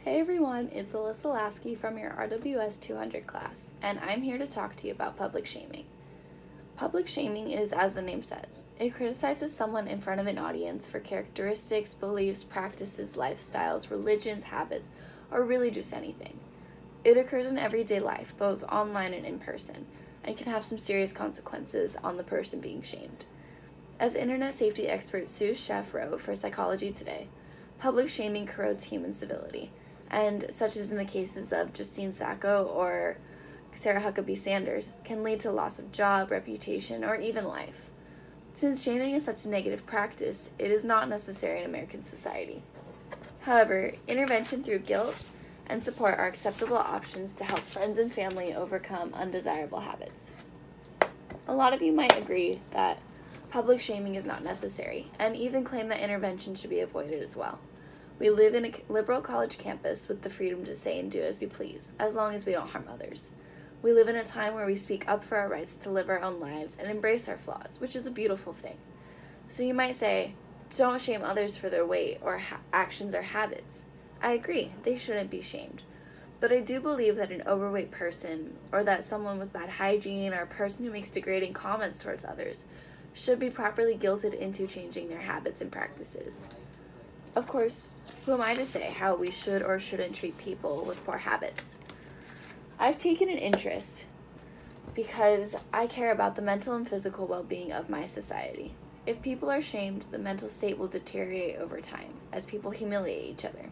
Hey everyone, it's Alyssa Laske from your RWS 200 class, and I'm here to talk to you about public shaming. Public shaming is as the name says. It criticizes someone in front of an audience for characteristics, beliefs, practices, lifestyles, religions, habits, or really just anything. It occurs in everyday life, both online and in person, and can have some serious consequences on the person being shamed. As internet safety expert Sue Sheff wrote for Psychology Today, public shaming corrodes human civility, and such as in the cases of Justine Sacco or Sarah Huckabee Sanders, can lead to loss of job, reputation, or even life. Since shaming is such a negative practice, it is not necessary in American society. However, intervention through guilt and support are acceptable options to help friends and family overcome undesirable habits. A lot of you might agree that public shaming is not necessary, and even claim that intervention should be avoided as well. We live in a liberal college campus with the freedom to say and do as we please, as long as we don't harm others. We live in a time where we speak up for our rights to live our own lives and embrace our flaws, which is a beautiful thing. So you might say, don't shame others for their weight or actions or habits. I agree, they shouldn't be shamed. But I do believe that an overweight person, or that someone with bad hygiene, or a person who makes degrading comments towards others, should be properly guilted into changing their habits and practices. Of course, who am I to say how we should or shouldn't treat people with poor habits? I've taken an interest because I care about the mental and physical well-being of my society. If people are shamed, the mental state will deteriorate over time as people humiliate each other.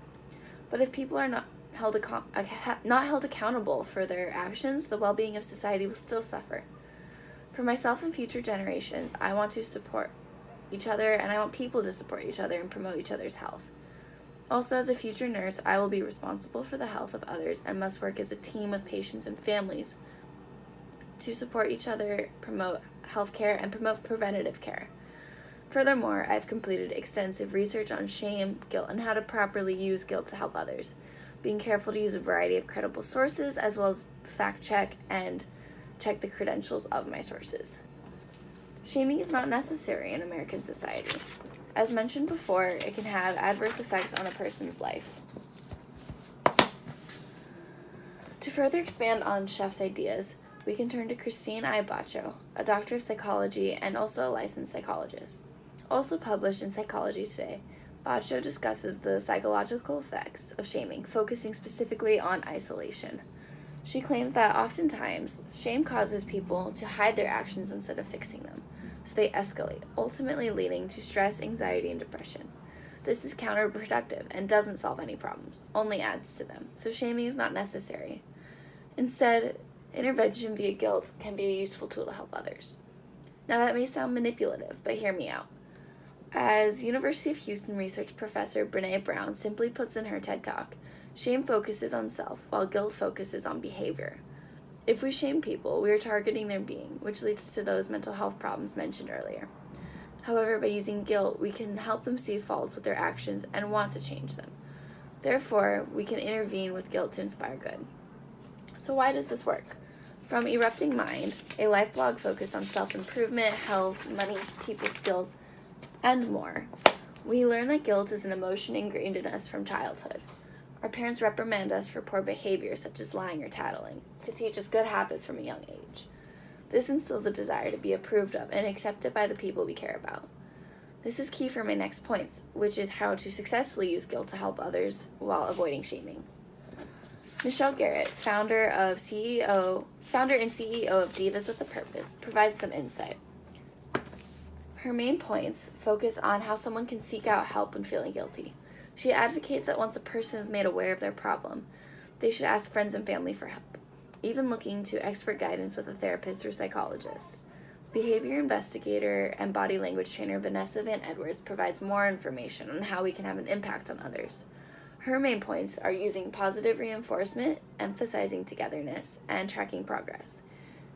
But if people are not held accountable for their actions, the well-being of society will still suffer. For myself and future generations, I want to support each other, and I want people to support each other and promote each other's health. Also, as a future nurse, I will be responsible for the health of others and must work as a team with patients and families to support each other, promote healthcare, and promote preventative care. Furthermore, I've completed extensive research on shame, guilt, and how to properly use guilt to help others, being careful to use a variety of credible sources, as well as fact check and check the credentials of my sources. Shaming is not necessary in American society. As mentioned before, it can have adverse effects on a person's life. To further expand on Sheff's ideas, we can turn to Christine I. Baccio, a doctor of psychology and also a licensed psychologist. Also published in Psychology Today, Baccio discusses the psychological effects of shaming, focusing specifically on isolation. She claims that oftentimes, shame causes people to hide their actions instead of fixing them, so they escalate, ultimately leading to stress, anxiety, and depression. This is counterproductive and doesn't solve any problems, only adds to them, so shaming is not necessary. Instead, intervention via guilt can be a useful tool to help others. Now that may sound manipulative, but hear me out. As University of Houston research professor Brené Brown simply puts in her TED Talk, shame focuses on self, while guilt focuses on behavior. If we shame people, we are targeting their being, which leads to those mental health problems mentioned earlier. However, by using guilt, we can help them see faults with their actions and want to change them. Therefore, we can intervene with guilt to inspire good. So why does this work? From Erupting Mind, a life blog focused on self-improvement, health, money, people skills, and more, we learn that guilt is an emotion ingrained in us from childhood. Our parents reprimand us for poor behavior, such as lying or tattling, to teach us good habits from a young age. This instills a desire to be approved of and accepted by the people we care about. This is key for my next points, which is how to successfully use guilt to help others while avoiding shaming. Michelle Garrett, founder and CEO of Divas with a Purpose, provides some insight. Her main points focus on how someone can seek out help when feeling guilty. She advocates that once a person is made aware of their problem, they should ask friends and family for help, even looking to expert guidance with a therapist or psychologist. Behavior investigator and body language trainer Vanessa Van Edwards provides more information on how we can have an impact on others. Her main points are using positive reinforcement, emphasizing togetherness, and tracking progress.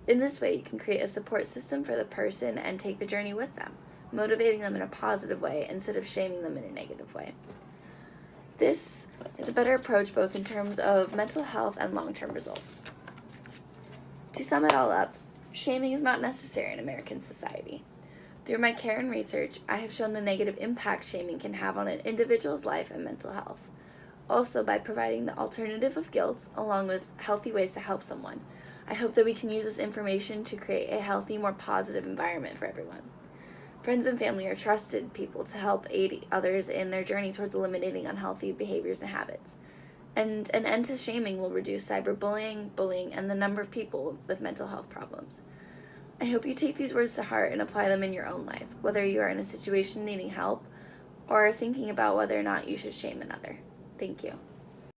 In this way, you can create a support system for the person and take the journey with them, motivating them in a positive way instead of shaming them in a negative way. This is a better approach both in terms of mental health and long-term results. To sum it all up, shaming is not necessary in American society. Through my care and research, I have shown the negative impact shaming can have on an individual's life and mental health. also by providing the alternative of guilt along with healthy ways to help someone. I hope that we can use this information to create a healthy, more positive environment for everyone. Friends and family are trusted people to help aid others in their journey towards eliminating unhealthy behaviors and habits. And an end to shaming will reduce cyberbullying, bullying, and the number of people with mental health problems. I hope you take these words to heart and apply them in your own life, whether you are in a situation needing help or thinking about whether or not you should shame another. Thank you.